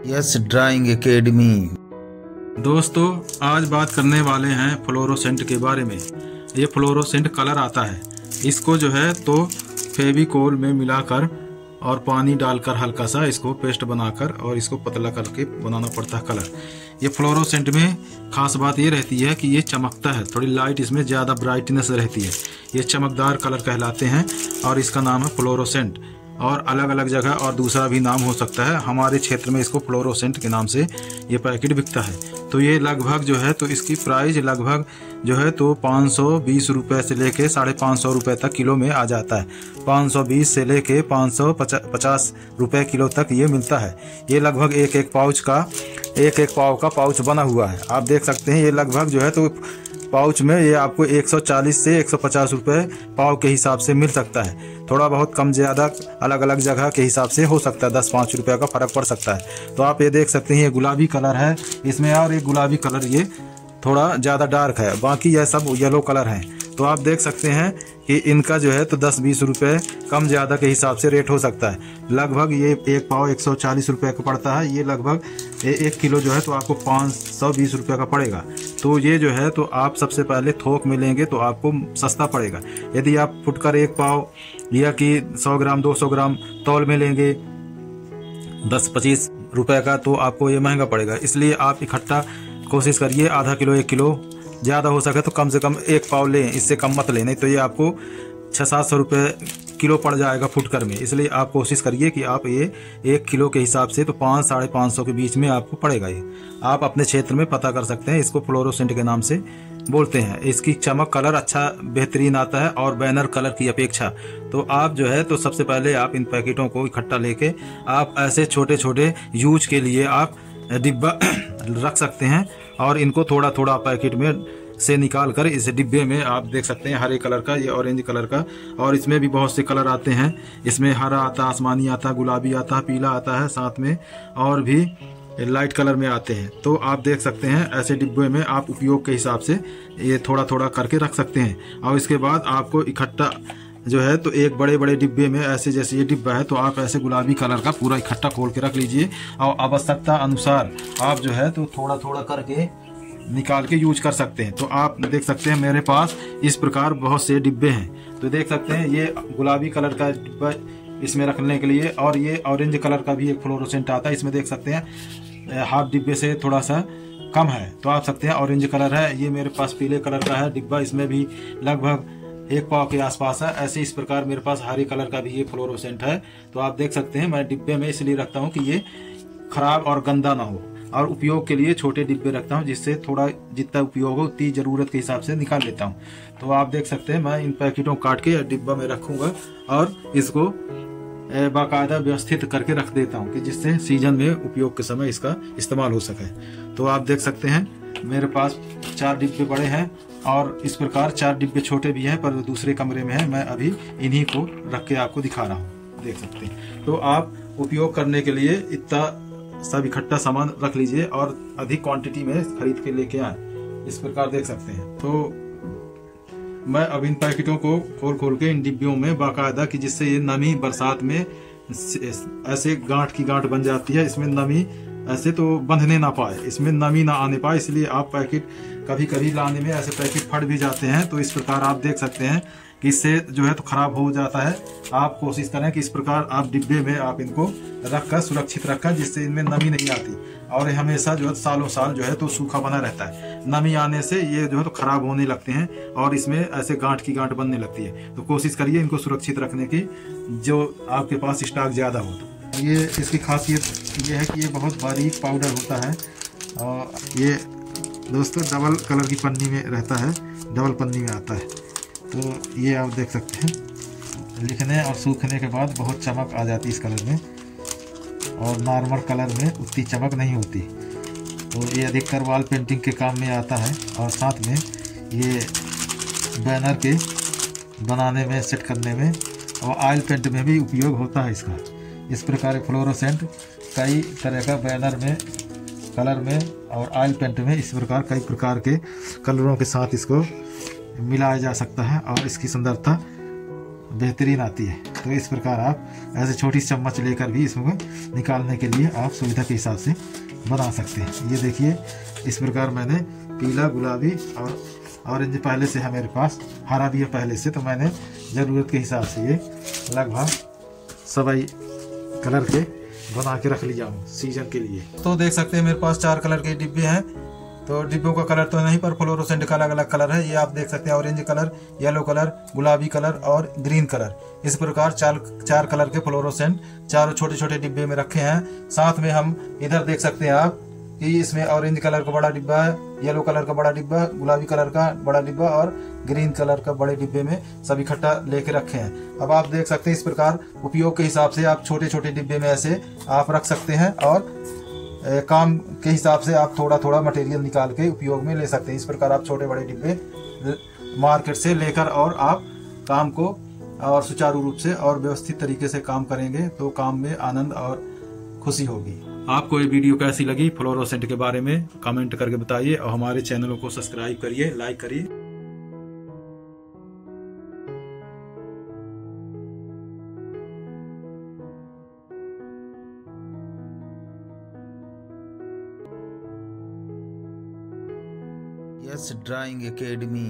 Yes drawing academy. दोस्तों आज बात करने वाले हैं फ्लोरोसेंट के बारे में। ये फ्लोरोसेंट कलर आता है, इसको जो है तो फेविकोल में मिलाकर और पानी डालकर हल्का सा इसको पेस्ट बनाकर और इसको पतला करके बनाना पड़ता है कलर। ये फ्लोरोसेंट में खास बात ये रहती है कि ये चमकता है, थोड़ी लाइट इसमें ज़्यादा ब्राइटनेस रहती है। ये चमकदार कलर कहलाते हैं और इसका नाम है फ्लोरोसेंट। और अलग अलग जगह और दूसरा भी नाम हो सकता है। हमारे क्षेत्र में इसको फ्लोरोसेंट के नाम से ये पैकेट बिकता है। तो ये लगभग जो है तो इसकी प्राइस लगभग जो है तो 520 रुपये से लेके 550 रुपये तक किलो में आ जाता है। 520 से लेके 550 रुपये किलो तक ये मिलता है। ये लगभग एक पाव का पाउच बना हुआ है। आप देख सकते हैं ये लगभग जो है तो पाउच में ये आपको 140 से 150 रुपये पाव के हिसाब से मिल सकता है। थोड़ा बहुत कम ज़्यादा अलग अलग जगह के हिसाब से हो सकता है, 10-5 रुपये का फ़र्क पड़ सकता है। तो आप ये देख सकते हैं ये गुलाबी कलर है इसमें, और ये गुलाबी कलर ये थोड़ा ज़्यादा डार्क है, बाकी यह सब येलो कलर हैं। तो आप देख सकते हैं कि इनका जो है तो 10-20 रुपये कम ज़्यादा के हिसाब से रेट हो सकता है। लगभग ये एक पाव 140 रुपये का पड़ता है। ये लगभग 1 किलो जो है तो आपको 520 रुपये का पड़ेगा। तो ये जो है तो आप सबसे पहले थोक में लेंगे तो आपको सस्ता पड़ेगा। यदि आप फुटकर 1 पाव या कि 100 ग्राम 200 ग्राम तौल में लेंगे 10-25 रुपये का तो आपको ये महंगा पड़ेगा। इसलिए आप इकट्ठा कोशिश करिए, आधा किलो 1 किलो, ज़्यादा हो सके तो कम से कम 1 पाव लें, इससे कम मत लें, नहीं तो ये आपको 600-700 रुपये किलो पड़ जाएगा फुटकर में। इसलिए आप कोशिश करिए कि आप ये 1 किलो के हिसाब से तो 500-550 के बीच में आपको पड़ेगा। ये आप अपने क्षेत्र में पता कर सकते हैं। इसको फ्लोरोसेंट के नाम से बोलते हैं। इसकी चमक कलर अच्छा बेहतरीन आता है और बैनर कलर की अपेक्षा। तो आप जो है तो सबसे पहले आप इन पैकेटों को इकट्ठा लेके आप ऐसे छोटे छोटे यूज के लिए आप डिब्बा रख सकते हैं और इनको थोड़ा थोड़ा पैकेट में से निकाल कर इस डिब्बे में आप देख सकते हैं हरे कलर का, ये ऑरेंज कलर का, और इसमें भी बहुत से कलर आते हैं। इसमें हरा आता है, आसमानी आता है, गुलाबी आता है, पीला आता है, साथ में और भी लाइट कलर में आते हैं। तो आप देख सकते हैं ऐसे डिब्बे में आप उपयोग के हिसाब से ये थोड़ा थोड़ा करके रख सकते हैं। और इसके बाद आपको इकट्ठा जो है तो एक बड़े बड़े डिब्बे में ऐसे जैसे ये डिब्बा है तो आप ऐसे गुलाबी कलर का पूरा इकट्ठा खोल के रख लीजिए और आवश्यकता अनुसार आप जो है तो थोड़ा थोड़ा करके निकाल के यूज कर सकते हैं। तो आप देख सकते हैं मेरे पास इस प्रकार बहुत से डिब्बे हैं। तो देख सकते हैं ये गुलाबी कलर का डिब्बा इसमें रखने के लिए, और ये ऑरेंज कलर का भी एक फ्लोरोसेंट आता है। इसमें देख सकते हैं हाफ डिब्बे से थोड़ा सा कम है तो आप सकते हैं ऑरेंज कलर है। ये मेरे पास पीले कलर का है डिब्बा, इसमें भी लगभग 1 पाव के आसपास है। ऐसे इस प्रकार मेरे पास हरे कलर का भी ये फ्लोरोसेंट है। तो आप देख सकते हैं मैं डिब्बे में इसलिए रखता हूँ कि ये खराब और गंदा ना हो, और उपयोग के लिए छोटे डिब्बे रखता हूँ जिससे थोड़ा जितना उपयोग हो उतनी ज़रूरत के हिसाब से निकाल लेता हूँ। तो आप देख सकते हैं मैं इन पैकेटों काट के डिब्बा में रखूँगा और इसको बाकायदा व्यवस्थित करके रख देता हूँ कि जिससे सीजन में उपयोग के समय इसका इस्तेमाल हो सके। तो आप देख सकते हैं मेरे पास 4 डिब्बे बड़े हैं और इस प्रकार 4 डिब्बे छोटे भी हैं, पर दूसरे कमरे में है। मैं अभी इन्हीं को रख के आपको दिखा रहा हूँ, देख सकते हैं। तो आप उपयोग करने के लिए इतना सब इकट्ठा सामान रख लीजिए और अधिक क्वांटिटी में खरीद के लेके आए, इस प्रकार देख सकते हैं। तो मैं अब इन पैकेटों को खोल के इन डिब्बियों में बाकायदा कि जिससे ये नमी बरसात में ऐसे गांठ की गांठ बन जाती है, इसमें नमी ऐसे तो बंधने ना पाए, इसमें नमी ना आने पाए। इसलिए आप पैकेट कभी कभी लाने में ऐसे पैकेट फट भी जाते हैं। तो इस प्रकार आप देख सकते हैं कि इससे जो है तो खराब हो जाता है। आप कोशिश करें कि इस प्रकार आप डिब्बे में आप इनको रखकर सुरक्षित रखकर, जिससे इनमें नमी नहीं आती और हमेशा जो है सालों साल जो है तो सूखा बना रहता है। नमी आने से ये जो है तो खराब होने लगते हैं और इसमें ऐसे गांठ की गांठ बनने लगती है। तो कोशिश करिए इनको सुरक्षित रखने की, जो आपके पास स्टॉक ज़्यादा हो। तो ये इसकी खासियत ये है कि ये बहुत बारीक पाउडर होता है और ये दोस्तों डबल कलर की पन्नी में रहता है, डबल पन्नी में आता है। तो ये आप देख सकते हैं लिखने और सूखने के बाद बहुत चमक आ जाती है इस कलर में, और नॉर्मल कलर में उतनी चमक नहीं होती। तो ये अधिकतर वॉल पेंटिंग के काम में आता है और साथ में ये बैनर के बनाने में, सेट करने में और ऑयल पेंट में भी उपयोग होता है इसका। इस प्रकार फ्लोरोसेंट कई तरह का बैनर में, कलर में और ऑयल पेंट में इस प्रकार कई प्रकार के कलरों के साथ इसको मिलाया जा सकता है और इसकी सुंदरता बेहतरीन आती है। तो इस प्रकार आप ऐसे छोटी चम्मच लेकर भी इसमें निकालने के लिए आप सुविधा के हिसाब से बना सकते हैं। ये देखिए, इस प्रकार मैंने पीला, गुलाबी और ऑरेंज पहले से है मेरे पास, हरा भी है पहले से, तो मैंने ज़रूरत के हिसाब से ये लगभग सभी कलर के बना के रख लिया हूँ सीजन के लिए। तो देख सकते हैं मेरे पास 4 कलर के डिब्बे हैं। तो डिब्बों का कलर तो नहीं, पर फ्लोरोसेंट का अलग अलग कलर है। ये आप देख सकते हैं, ऑरेंज कलर, येलो कलर, गुलाबी कलर और ग्रीन कलर। इस प्रकार चार कलर के फ्लोरोसेंट चारों छोटे छोटे डिब्बे में रखे हैं। साथ में हम इधर देख सकते हैं आप कि इसमें ऑरेंज कलर का बड़ा डिब्बा है, येलो कलर का बड़ा डिब्बा, गुलाबी कलर का बड़ा डिब्बा और ग्रीन कलर का बड़े डिब्बे में सब इकट्ठा लेके रखे हैं। अब आप देख सकते हैं, इस प्रकार उपयोग के हिसाब से आप छोटे छोटे डिब्बे में ऐसे आप रख सकते हैं और काम के हिसाब से आप थोड़ा थोड़ा मटेरियल निकाल के उपयोग में ले सकते हैं। इस प्रकार आप छोटे बड़े डिब्बे मार्केट से लेकर और आप काम को और सुचारू रूप से और व्यवस्थित तरीके से काम करेंगे तो काम में आनंद और खुशी होगी। आपको ये वीडियो कैसी लगी फ्लोरोसेंट के बारे में कमेंट करके बताइए और हमारे चैनलों को सब्सक्राइब करिए, लाइक करिए। Yes drawing academy.